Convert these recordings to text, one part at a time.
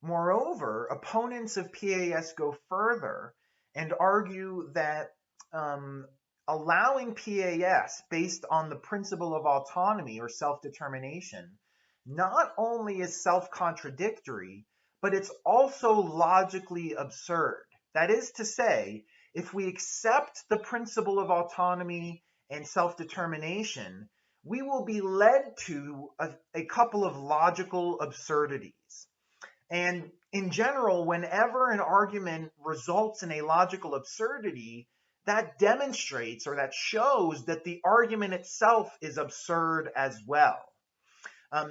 Moreover, opponents of PAS go further and argue that um, allowing PAS based on the principle of autonomy or self-determination not only is self-contradictory, but it's also logically absurd. That is to say, if we accept the principle of autonomy and self-determination, we will be led to a couple of logical absurdities. And in general, whenever an argument results in a logical absurdity, that demonstrates or that shows that the argument itself is absurd as well.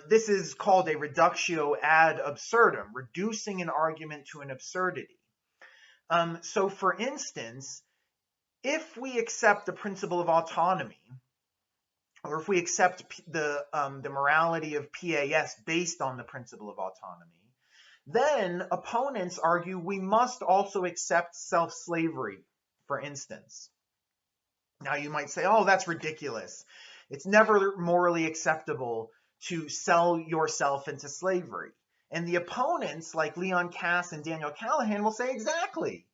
This is called a reductio ad absurdum, reducing an argument to an absurdity. So for instance, if we accept the principle of autonomy, or if we accept the morality of PAS based on the principle of autonomy, then opponents argue we must also accept self-slavery, for instance. Now you might say, oh, that's ridiculous. It's never morally acceptable to sell yourself into slavery. And the opponents, like Leon Kass and Daniel Callahan, will say exactly.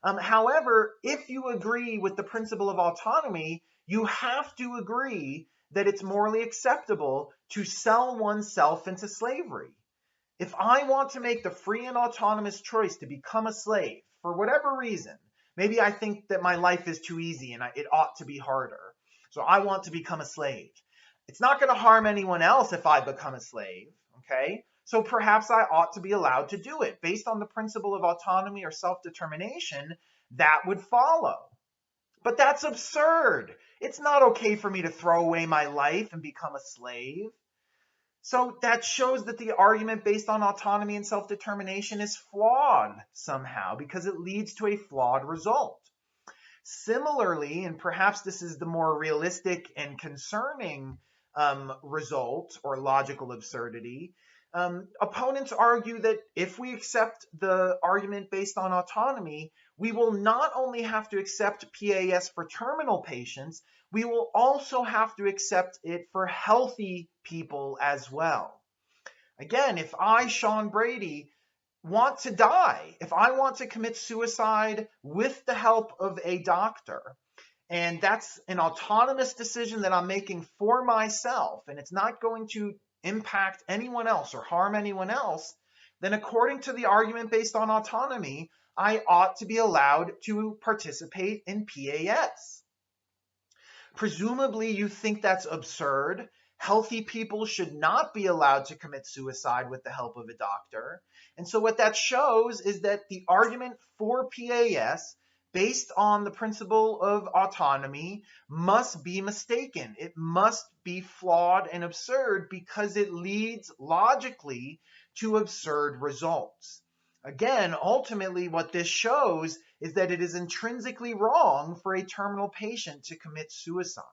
However, if you agree with the principle of autonomy, you have to agree that it's morally acceptable to sell oneself into slavery. If I want to make the free and autonomous choice to become a slave, for whatever reason, maybe I think that my life is too easy and it ought to be harder, so I want to become a slave. It's not going to harm anyone else if I become a slave, okay? So perhaps I ought to be allowed to do it. Based on the principle of autonomy or self-determination, that would follow. But that's absurd. It's not okay for me to throw away my life and become a slave. So that shows that the argument based on autonomy and self-determination is flawed somehow because it leads to a flawed result. Similarly, and perhaps this is the more realistic and concerning result or logical absurdity, opponents argue that if we accept the argument based on autonomy, we will not only have to accept PAS for terminal patients, we will also have to accept it for healthy people as well. Again, if I, Sean Brady, want to die, if I want to commit suicide with the help of a doctor, and that's an autonomous decision that I'm making for myself, and it's not going to impact anyone else or harm anyone else, then according to the argument based on autonomy, I ought to be allowed to participate in PAS. Presumably, you think that's absurd. Healthy people should not be allowed to commit suicide with the help of a doctor. And so what that shows is that the argument for PAS based on the principle of autonomy must be mistaken. It must be flawed and absurd because it leads logically to absurd results. Again, ultimately, what this shows is that it is intrinsically wrong for a terminal patient to commit suicide.